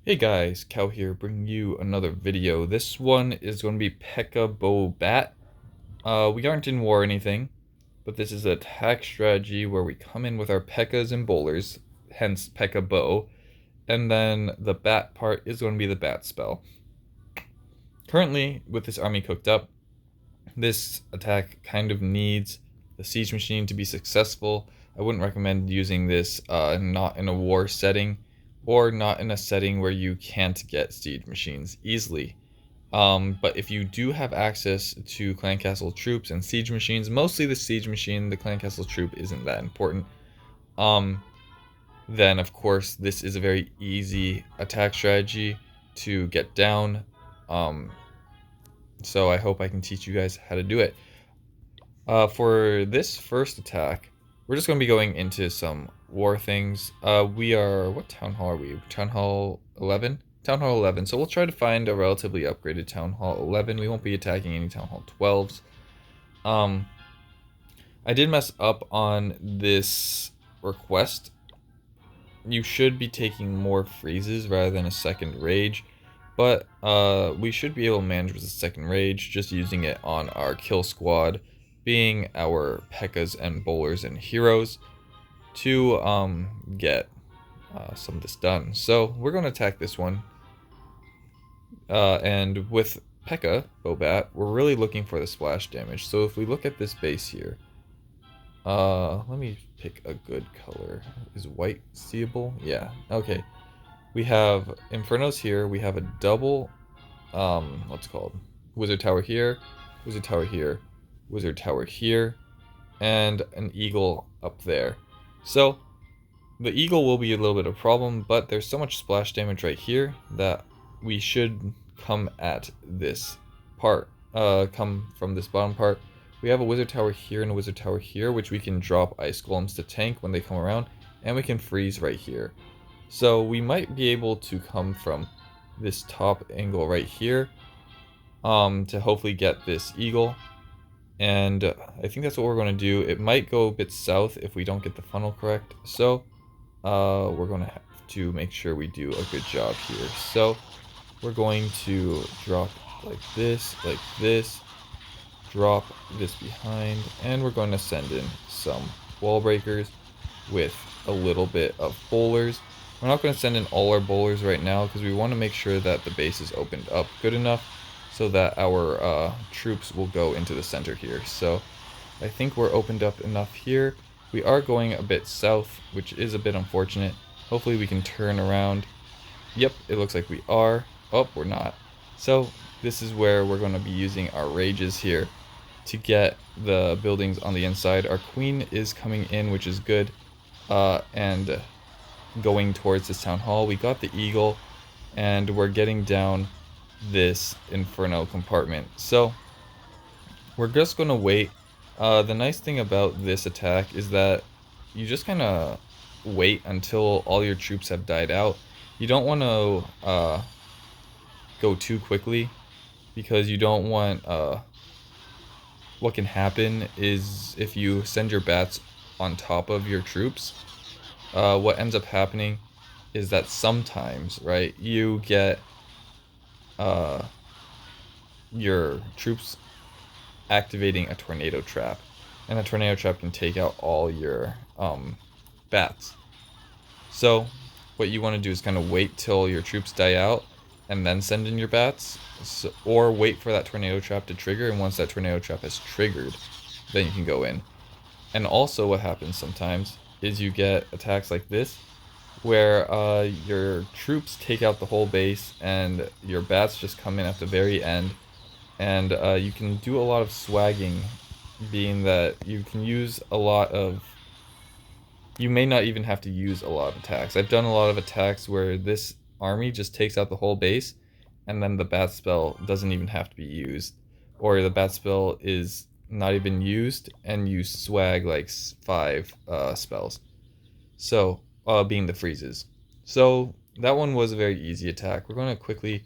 Hey guys, Cow here, bringing you another video. This one is going to be Pekka BoBat. We aren't in war or anything, but this is an attack strategy where we come in with our Pekkas and bowlers, hence Pekka Bow, and then the bat part is going to be the bat spell. Currently, with this army cooked up, this attack kind of needs the siege machine to be successful. I wouldn't recommend using this not in a war setting, or not in a setting where you can't get siege machines easily. But if you do have access to clan castle troops and siege machines, mostly the siege machine, the clan castle troop isn't that important. Then of course this is a very easy attack strategy to get down. So I hope I can teach you guys how to do it. For this first attack, we're just going to be going into some war things. We are, what town hall are we? Town hall 11? Town hall 11. So we'll try to find a relatively upgraded town hall 11. We won't be attacking any town hall 12s. I did mess up on this request. You should be taking more freezes rather than a second rage. But we should be able to manage with a second rage, just using it on our kill squad, being our Pekkas and bowlers and heroes, to get some of this done. So we're going to attack this one. And with Pekka, BoBat, we're really looking for the splash damage. So if we look at this base here, let me pick a good color. Is white seeable? Yeah, okay. We have Infernos here, we have a double, what's it called? Wizard Tower here, Wizard Tower here, Wizard Tower here, and an eagle up there. So the eagle will be a little bit of a problem, but there's so much splash damage right here that we should come at this part, come from this bottom part. We have a Wizard Tower here and a Wizard Tower here, which we can drop ice golems to tank when they come around, and we can freeze right here. So we might be able to come from this top angle right here to hopefully get this eagle. And I think that's what we're going to do. It might go a bit south if we don't get the funnel correct. So we're going to have to make sure we do a good job here. So we're going to drop like this, drop this behind, and we're going to send in some wall breakers with a little bit of bowlers. We're not going to send in all our bowlers right now because we want to make sure that the base is opened up good enough so that our troops will go into the center here. So I think we're opened up enough here. We are going a bit south, which is a bit unfortunate. Hopefully we can turn around. Yep, it looks like we are. Oh, we're not. So this is where we're going to be using our rages here to get the buildings on the inside. Our queen is coming in, which is good. And going towards this town hall. We got the eagle, and we're getting down this inferno compartment. So we're just going to wait. The nice thing about this attack is that you just kind of wait until all your troops have died out. You don't want to go too quickly, because you don't want what can happen is if you send your bats on top of your troops, what ends up happening is that sometimes, right, you get your troops activating a tornado trap, and a tornado trap can take out all your bats. So what you want to do is kind of wait till your troops die out and then send in your bats, or wait for that tornado trap to trigger, and once that tornado trap has triggered, then you can go in. And also what happens sometimes is you get attacks like this, where your troops take out the whole base and your bats just come in at the very end, and you can do a lot of swagging, being that you can use a lot of, you may not even have to use a lot of attacks. I've done a lot of attacks where this army just takes out the whole base, and then the bat spell doesn't even have to be used, or the bat spell is not even used, and you swag like 5 spells. So, being the freezes. So that one was a very easy attack. We're going to quickly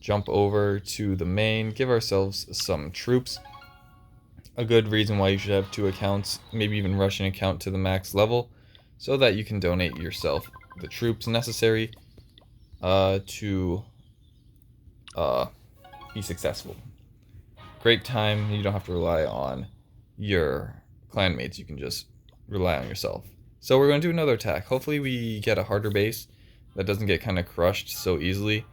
jump over to the main, give ourselves some troops. A good reason why you should have 2 accounts, maybe even rush an account to the max level, so that you can donate yourself the troops necessary to be successful. Great time. You don't have to rely on your clanmates. You can just rely on yourself. So we're going to do another attack. Hopefully we get a harder base that doesn't get kind of crushed so easily.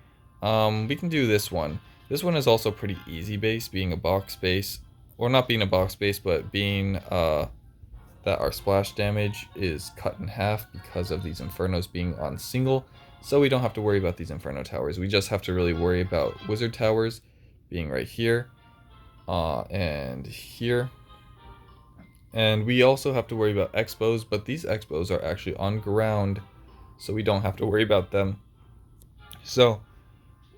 We can do this one. This one is also pretty easy base, being a box base. Or not being a box base, but being that our splash damage is cut in half because of these Infernos being on single. So we don't have to worry about these Inferno towers. We just have to really worry about Wizard towers being right here and here. And we also have to worry about Expos, but these Expos are actually on ground, so we don't have to worry about them. So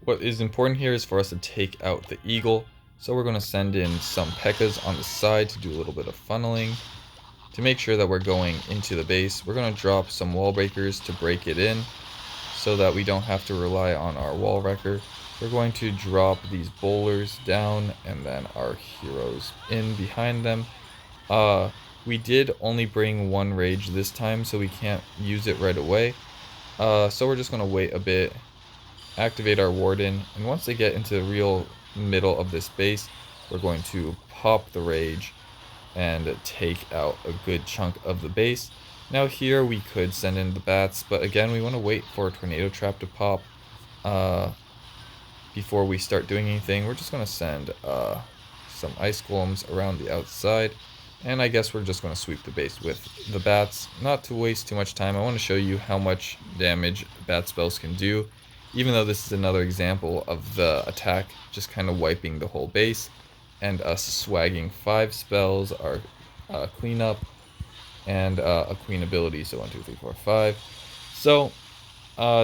what is important here is for us to take out the Eagle. So we're going to send in some Pekkas on the side to do a little bit of funneling. To make sure that we're going into the base, we're going to drop some wall breakers to break it in so that we don't have to rely on our wall wrecker. We're going to drop these bowlers down and then our heroes in behind them. We did only bring one rage this time, so we can't use it right away. So we're just going to wait a bit, activate our warden, and once they get into the real middle of this base, we're going to pop the rage and take out a good chunk of the base. Now here we could send in the bats, but again we want to wait for a tornado trap to pop before we start doing anything. We're just going to send some ice golems around the outside, and I guess we're just going to sweep the base with the bats. Not to waste too much time, I want to show you how much damage bat spells can do, even though this is another example of the attack just kind of wiping the whole base and us swagging 5 spells, our cleanup, and a queen ability, so 1, 2, 3, 4, 5. So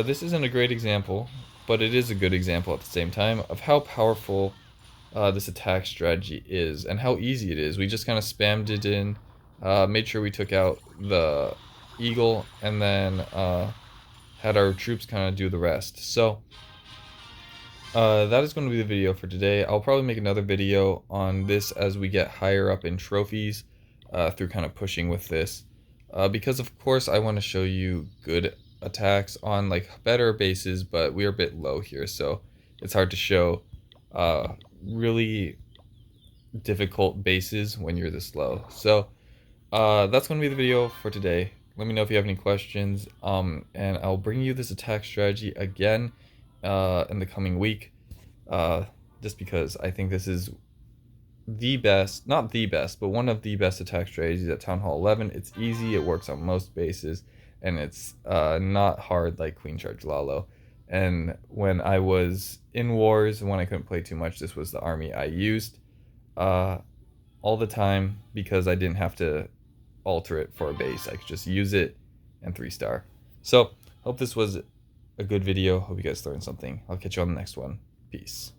this isn't a great example, but it is a good example at the same time of how powerful this attack strategy is and how easy it is. We just kind of spammed it in, made sure we took out the Eagle, and then had our troops kind of do the rest. So that is going to be the video for today. I'll probably make another video on this as we get higher up in trophies through kind of pushing with this. Because of course I want to show you good attacks on like better bases, but we're a bit low here, so it's hard to show really difficult bases when you're this low. So that's going to be the video for today. Let me know if you have any questions, and I'll bring you this attack strategy again in the coming week, just because I think this is the best, not the best, but one of the best attack strategies at Town Hall 11. It's easy, it works on most bases, and it's not hard like Queen Charge Lalo. And when I was in wars, when I couldn't play too much, this was the army I used all the time because I didn't have to alter it for a base. I could just use it and 3-star. So hope this was a good video. Hope you guys learned something. I'll catch you on the next one. Peace.